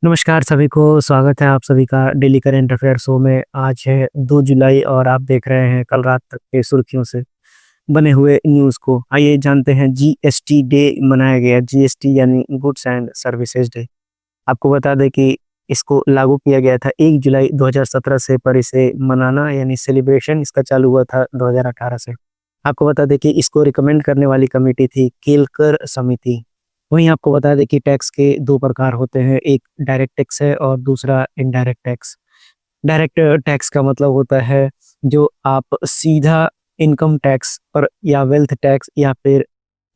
नमस्कार सभी को, स्वागत है आप सभी का डेली करंट अफेयर शो में। आज है 2 जुलाई और आप देख रहे हैं कल रात तक के सुर्खियों से बने हुए न्यूज़ को। आइए जानते हैं जीएसटी डे मनाया गया। जीएसटी यानी गुड्स एंड सर्विसेज डे। आपको बता दें कि इसको लागू किया गया था 1 जुलाई 2017 से, पर इसे मनाना यानी सेलिब्रेशन इसका चालू हुआ था 2018 से। आपको बता दें कि इसको रिकमेंड करने वाली कमेटी थी केलकर समिति। वहीं आपको बता दें कि टैक्स के 2 प्रकार होते हैं, एक डायरेक्ट टैक्स है और दूसरा इनडायरेक्ट टैक्स। डायरेक्ट टैक्स का मतलब होता है जो आप सीधा इनकम टैक्स पर या वेल्थ टैक्स या फिर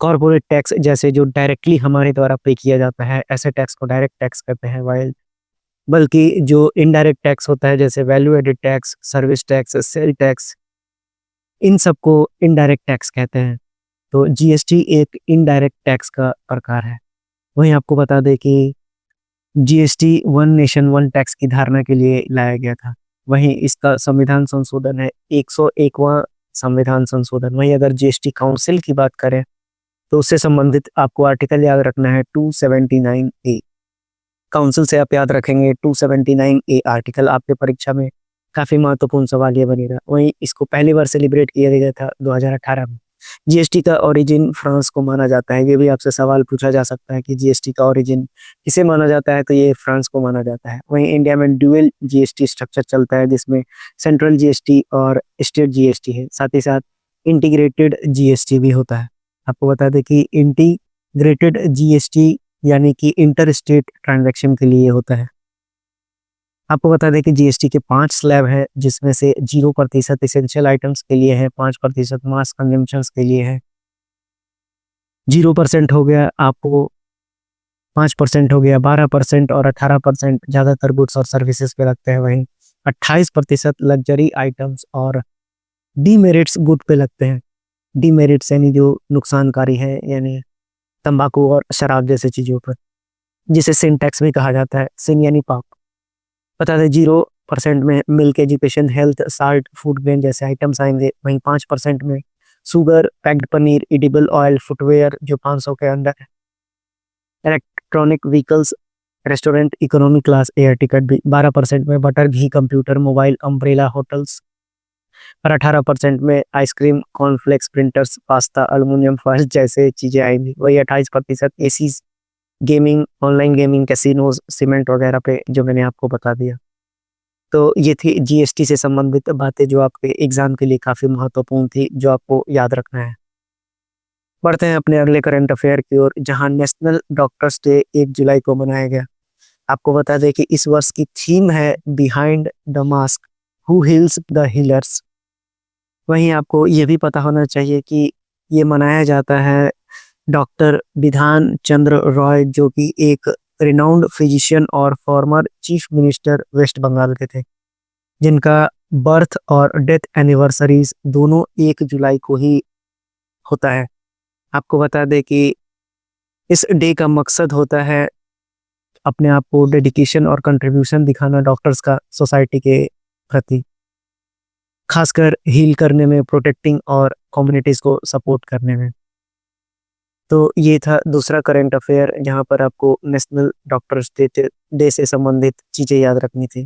कॉर्पोरेट टैक्स जैसे जो डायरेक्टली हमारे द्वारा पे किया जाता है, ऐसे टैक्स को डायरेक्ट टैक्स कहते हैं। वाइल बल्कि जो इनडायरेक्ट टैक्स होता है जैसे value added tax, service tax, sale tax, इन सबको इनडायरेक्ट टैक्स कहते हैं। तो जीएसटी एक इनडायरेक्ट टैक्स का प्रकार है। वहीं आपको बता दें कि GST one nation one tax की धारणा के लिए लाया गया था। वहीं इसका संविधान संशोधन है 101वां संविधान संशोधन। वहीं अगर जीएसटी काउंसिल की बात करें तो उससे संबंधित आपको आर्टिकल याद रखना है 279 ए। काउंसिल से आप याद रखेंगे 279 ए आर्टिकल, आपके परीक्षा में काफी महत्वपूर्ण सवाल ये बनेगा। वहीं इसको पहली बार सेलिब्रेट किया गया था 2018 में। जीएसटी का ओरिजिन फ्रांस को माना जाता है। ये भी आपसे सवाल पूछा जा सकता है कि जीएसटी का ओरिजिन किसे माना जाता है, तो ये फ्रांस को माना जाता है। वहीं इंडिया में ड्यूअल जीएसटी स्ट्रक्चर चलता है जिसमें सेंट्रल जीएसटी और स्टेट जीएसटी है। साथ ही साथ इंटीग्रेटेड जीएसटी भी होता है। आपको बता दें कि इंटीग्रेटेड जीएसटी यानी कि इंटर स्टेट ट्रांजैक्शन के लिए होता है। आपको बता दें कि जीएसटी के 5 स्लैब है जिसमें से 0% इसेंशियल आइटम्स के लिए है, 5% मास कंजम्पशंस के लिए है, 0% हो गया आपको, 5% हो गया, 12% और 18% ज़्यादातर गुड्स और सर्विसेज पे लगते हैं। वहीं 28% लग्जरी आइटम्स और डीमेरिट्स गुड पे लगते हैं। डीमेरिट्स यानी जो नुकसानकारी है, यानी तंबाकू और शराब जैसी चीज़ों पर, जिसे सिन टैक्स भी कहा जाता है। सिन यानी पाप। बता दें 0% में milk, education, health, salt, food grain जैसे आइटम्स आएंगे। वहीं 5% में sugar, packed paneer, edible oil, footwear जो 500 के अंदर है, electronic vehicles, restaurant, economy class air ticket भी। 12% में बटर, घी, कंप्यूटर, मोबाइल, अम्ब्रेला, होटल्स। और 18% में ice cream, cornflakes, printers, pasta, aluminium foil जैसे चीजें आएंगी। वही 28% AC, gaming, online gaming, casinos, cement वगैरह पे, जो मैंने आपको बता दिया। तो ये थी जीएसटी से संबंधित बातें जो आपके एग्जाम के लिए काफी महत्वपूर्ण थी, जो आपको याद रखना है। बढ़ते हैं अपने अगले करंट अफेयर की ओर, जहां नेशनल डॉक्टर्स डे 1 जुलाई को मनाया गया। आपको बता दें कि इस वर्ष की थीम है behind the mask, who heels the healers. वहीं आपको ये भी पता होना चाहिए कि ये मनाया जाता है डॉक्टर विधान चंद्र रॉय, जो कि एक रिनाउंड फिजिशियन और former chief minister West Bengal के थे, जिनका बर्थ और डेथ एनिवर्सरीज दोनों 1 जुलाई को ही होता है। आपको बता दें कि इस डे का मकसद होता है अपने आप को डेडिकेशन और कंट्रीब्यूशन दिखाना डॉक्टर्स का सोसाइटी के प्रति, खासकर हील करने में, प्रोटेक्टिंग और कम्युनिटीज को सपोर्ट करने में। तो ये था दूसरा करंट अफेयर जहाँ पर आपको नेशनल डॉक्टर्स डे से संबंधित चीजें याद रखनी थी।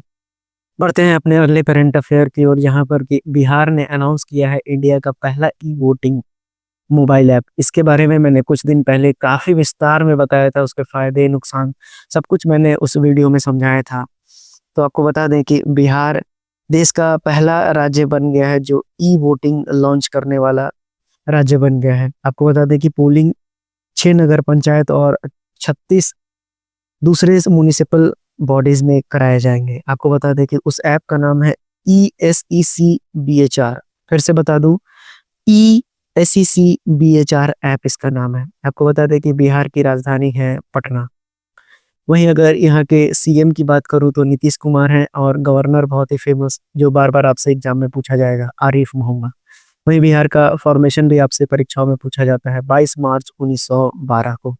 बढ़ते हैं अपने अगले करंट अफेयर की ओर, जहाँ पर कि बिहार ने अनाउंस किया है इंडिया का पहला ई वोटिंग मोबाइल ऐप। इसके बारे में मैंने कुछ दिन पहले काफी विस्तार में बताया था, उसके फायदे नुकसान सब कुछ मैंने उस वीडियो में समझाया था। तो आपको बता दें कि बिहार देश का पहला राज्य बन गया है जो ई वोटिंग लॉन्च करने वाला राज्य बन गया है। आपको बता दें कि पोलिंग 6 नगर पंचायत और 36 दूसरे म्युनिसिपल बॉडीज में कराए जाएंगे। आपको बता दें कि उस ऐप का नाम है ESEC-BHR। फिर से बता दूं, ESEC-BHR ऐप इसका नाम है। आपको बता दें कि बिहार की राजधानी है पटना। वहीं अगर यहाँ के सीएम की बात करूँ तो नीतीश कुमार हैं, और गवर्नर बहुत ही फेमस जो बार बार आपसे एग्जाम में पूछा जाएगा, आरिफ मोहम्मद। वहीं बिहार का फॉर्मेशन भी आपसे परीक्षाओं में पूछा जाता है 22 मार्च 1912 को।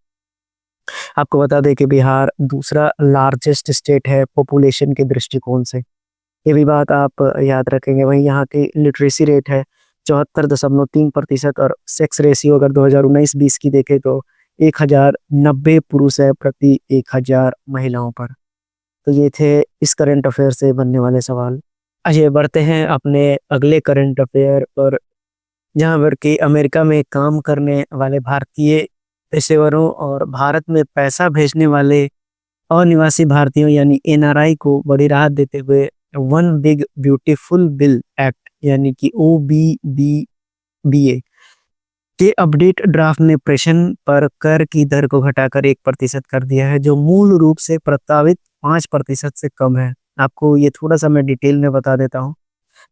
आपको बता दें कि बिहार दूसरा लार्जेस्ट स्टेट है पॉपुलेशन के दृष्टिकोण से, ये भी बात आप याद रखेंगे। वहीं यहाँ की लिटरेसी रेट है 74.3%, और सेक्स रेशियो अगर 2019-20 की देखें तो 1090 पुरुष है प्रति 1000 महिलाओं पर। तो ये थे इस करंट अफेयर से बनने वाले सवाल। आइए बढ़ते हैं अपने अगले करंट अफेयर पर, जहाँ पर कि अमेरिका में काम करने वाले भारतीय पेशेवरों और भारत में पैसा भेजने वाले अनिवासी भारतीयों यानी एनआरआई को बड़ी राहत देते हुए one big beautiful bill act यानी कि OBBBA के अपडेट ड्राफ्ट ने प्रेषण पर कर की दर को घटाकर 1% कर दिया है, जो मूल रूप से प्रस्तावित 5% से कम है। आपको ये थोड़ा सा मैं डिटेल में बता देता हूँ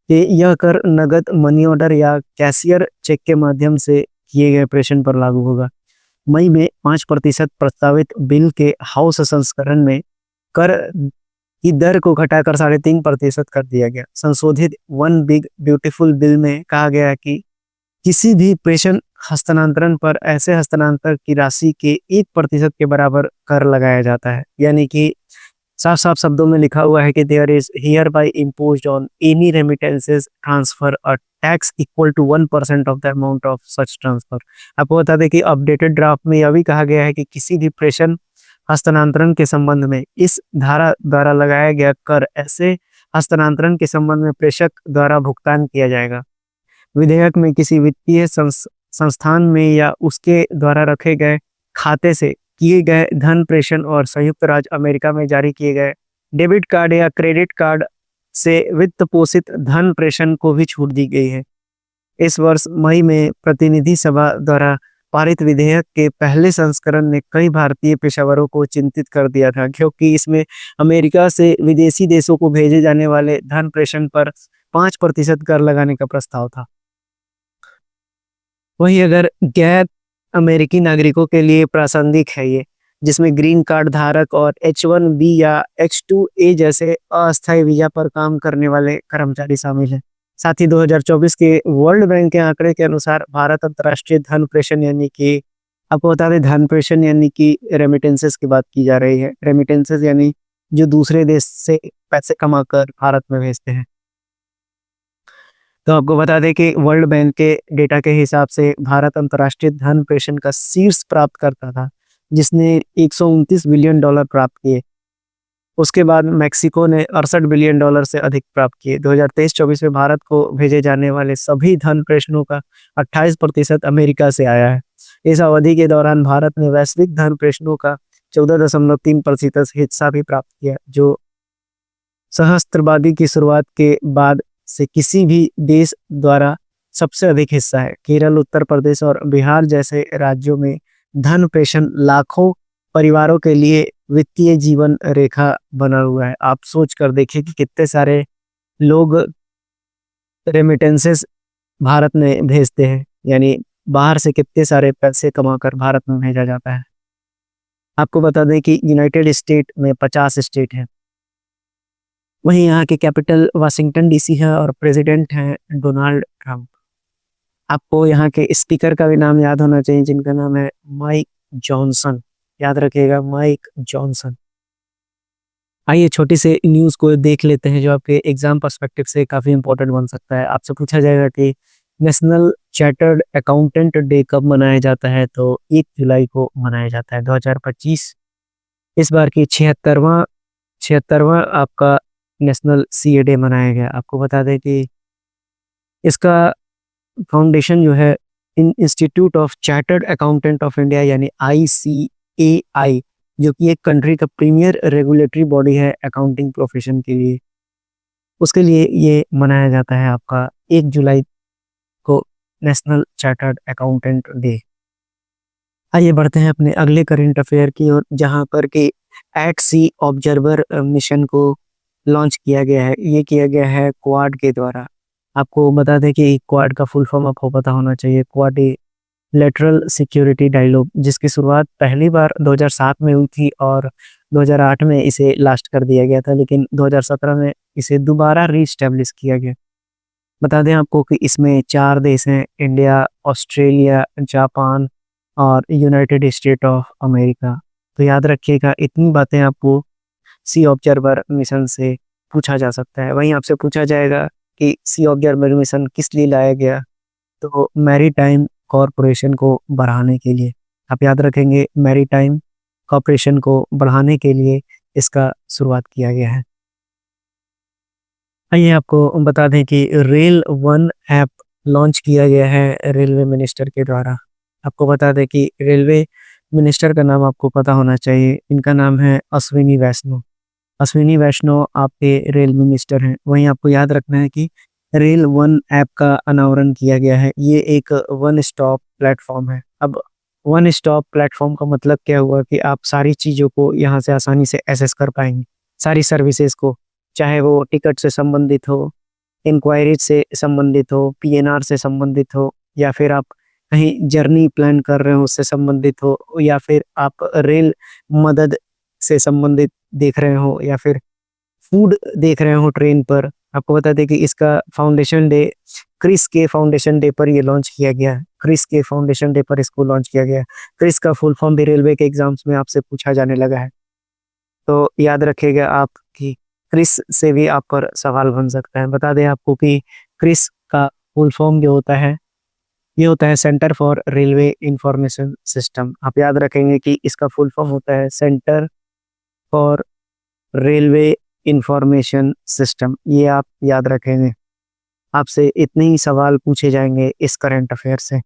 कि यह कर नगद मनी ऑर्डर या कैशियर चेक के माध्यम से किए गए प्रेषण पर लागू होगा। मई में 5% प्रस्तावित बिल के हाउस संस्करण में कर की दर को घटाकर 3.5% कर दिया गया। संशोधित वन बिग ब्यूटीफुल बिल में कहा गया है कि किसी भी प्रेषण हस्तांतरण पर ऐसे हस्तांतरण की राशि के 1% के बराबर कर लगाया जाता है। यानी कि साफ साफ शब्दों में लिखा हुआ है कि there is hereby imposed on any remittances transfer a tax equal to 1% of the amount of such transfer. आपको बता दें कि अपडेटेड ड्राफ्ट में यह भी कहा गया है कि किसी भी प्रेषण हस्तांतरण के संबंध में इस धारा द्वारा लगाया गया कर ऐसे हस्तांतरण के संबंध में प्रेषक द्वारा भुगतान किया जाएगा। विधेयक में किसी वित्तीय संस्थान में या उसके द्वारा रखे गए खाते से किए गए धन प्रेषण और संयुक्त राज्य अमेरिका में जारी किए गए डेबिट कार्ड या क्रेडिट कार्ड से वित्त पोषित धन प्रेषण को भी छूट दी गई है। इस वर्ष मई में प्रतिनिधि सभा द्वारा पारित विधेयक के पहले संस्करण ने कई भारतीय पेशेवरों को चिंतित कर दिया था, क्योंकि इसमें अमेरिका से विदेशी देशों को भेजे जाने वाले धन प्रेषण पर 5% कर लगाने का प्रस्ताव था। वहीं अगर गैर अमेरिकी नागरिकों के लिए प्रासंगिक है ये, जिसमें ग्रीन कार्ड धारक और H1B या H2A जैसे अस्थायी वीजा पर काम करने वाले कर्मचारी शामिल हैं। साथ ही 2024 के वर्ल्ड बैंक के आंकड़े के अनुसार भारत अंतर्राष्ट्रीय धन प्रेषण यानी कि आपको बता दें धन प्रेषण यानी कि रेमिटेंसेस की बात की जा रही है। रेमिटेंसेस यानी जो दूसरे देश से पैसे कमाकर भारत में भेजते हैं। तो आपको बता दें कि वर्ल्ड बैंक के डेटा के हिसाब से भारत अंतर्राष्ट्रीय धन प्रेषण का शीर्ष प्राप्त करता था, जिसने 129 बिलियन डॉलर प्राप्त किए। उसके बाद मेक्सिको ने 68 बिलियन डॉलर से अधिक प्राप्त किए। 2023-24 में भारत को भेजे जाने वाले सभी धन प्रेषणों का 28% अमेरिका से आया है। इस अवधि के दौरान भारत ने वैश्विक धन प्रेषणों का 14.3% हिस्सा भी प्राप्त किया, जो सहस्त्रवादी की शुरुआत के बाद से किसी भी देश द्वारा सबसे अधिक हिस्सा है। केरल, उत्तर प्रदेश और बिहार जैसे राज्यों में धन प्रेषण लाखों परिवारों के लिए वित्तीय जीवन रेखा बना हुआ है। आप सोच कर देखिए कि कितने सारे लोग रेमिटेंसेस भारत में भेजते हैं, यानी बाहर से कितने सारे पैसे कमाकर भारत में भेजा जाता है। आपको बता दें कि यूनाइटेड स्टेट में 50 स्टेट हैं। वहीं यहाँ के कैपिटल वाशिंगटन डीसी है और प्रेसिडेंट हैं डोनाल्ड ट्रंप। आपको यहाँ के स्पीकर का भी नाम याद होना चाहिए, जिनका नाम है माइक जॉनसन। याद रखिएगा, माइक जॉनसन। आइए छोटी से न्यूज़ को देख लेते हैं, जो आपके एग्जाम पर्सपेक्टिव से काफ़ी इंपॉर्टेंट बन सकता है। आपसे पूछा जाएगा कि नेशनल चार्टर्ड अकाउंटेंट डे कब मनाया जाता है, तो 1 जुलाई को मनाया जाता है 2025। इस बार की 76वां आपका नेशनल CA डे मनाया गया। आपको बता दें कि इसका फाउंडेशन जो है institute of chartered accountant of India यानी ICAI, जो कि एक कंट्री का प्रीमियर रेगुलेटरी बॉडी है अकाउंटिंग प्रोफेशन के लिए, उसके लिए ये मनाया जाता है आपका 1 जुलाई को नेशनल चार्टर्ड अकाउंटेंट डे। आइए बढ़ते हैं अपने अगले करंट अफेयर की ओर, जहाँ पर कि एट सी ऑब्जर्वर मिशन को लॉन्च किया गया है। ये किया गया है क्वाड के द्वारा। आपको बता दें कि क्वाड का फुल फॉर्म आपको पता होना चाहिए, क्वाड्रिलेटरल सिक्योरिटी डायलॉग, जिसकी शुरुआत पहली बार 2007 में हुई थी और 2008 में इसे लास्ट कर दिया गया था, लेकिन 2017 में इसे दोबारा रीस्टैब्लिश किया गया। बता दें आपको कि इसमें 4 देश हैं, इंडिया, ऑस्ट्रेलिया, जापान और यूनाइटेड स्टेट ऑफ अमेरिका। तो याद रखिएगा, इतनी बातें आपको सी ऑब्जर्वर मिशन से पूछा जा सकता है। वहीं आपसे पूछा जाएगा कि सी ऑब्जर्वर मिशन किस लिए लाया गया, तो मैरीटाइम कॉरपोरेशन को बढ़ाने के लिए। आप याद रखेंगे, मैरीटाइम कॉरपोरेशन को बढ़ाने के लिए इसका शुरुआत किया गया है। आइए आपको बता दें कि रेल वन ऐप लॉन्च किया गया है रेलवे मिनिस्टर के द्वारा। आपको बता दें कि रेलवे मिनिस्टर का नाम आपको पता होना चाहिए। इनका नाम है अश्विनी वैष्णव। अश्विनी वैष्णव आपके रेल मिनिस्टर हैं। वहीं आपको याद रखना है कि रेल वन ऐप का अनावरण किया गया है। ये एक वन स्टॉप प्लेटफॉर्म है। अब वन स्टॉप प्लेटफॉर्म का मतलब क्या हुआ कि आप सारी चीज़ों को यहाँ से आसानी से एक्सेस कर पाएंगे, सारी सर्विसेज को, चाहे वो टिकट से संबंधित हो, इंक्वायरीज से संबंधित हो, पीएनआर से संबंधित हो, या फिर आप कहीं जर्नी प्लान कर रहे हो उससे संबंधित हो, या फिर आप रेल मदद से संबंधित देख रहे हो, या फिर फूड देख रहे हो ट्रेन पर। आपको बता दें कि इसका फाउंडेशन डे क्रिस के फाउंडेशन डे पर ये लॉन्च किया गया है। क्रिस के फाउंडेशन डे पर इसको लॉन्च किया गया है। क्रिस का फुल फॉर्म भी रेलवे के एग्जाम्स में आपसे पूछा जाने लगा है, तो याद रखिएगा आप कि क्रिस से भी आप पर सवाल बन सकता है। बता दें आपको कि क्रिस का फुल फॉर्म जो होता है, ये होता है centre for railway information system. आप याद रखेंगे कि इसका फुल फॉर्म होता है centre for railway information system. ये आप याद रखेंगे। आपसे इतने ही सवाल पूछे जाएंगे इस करंट अफेयर से।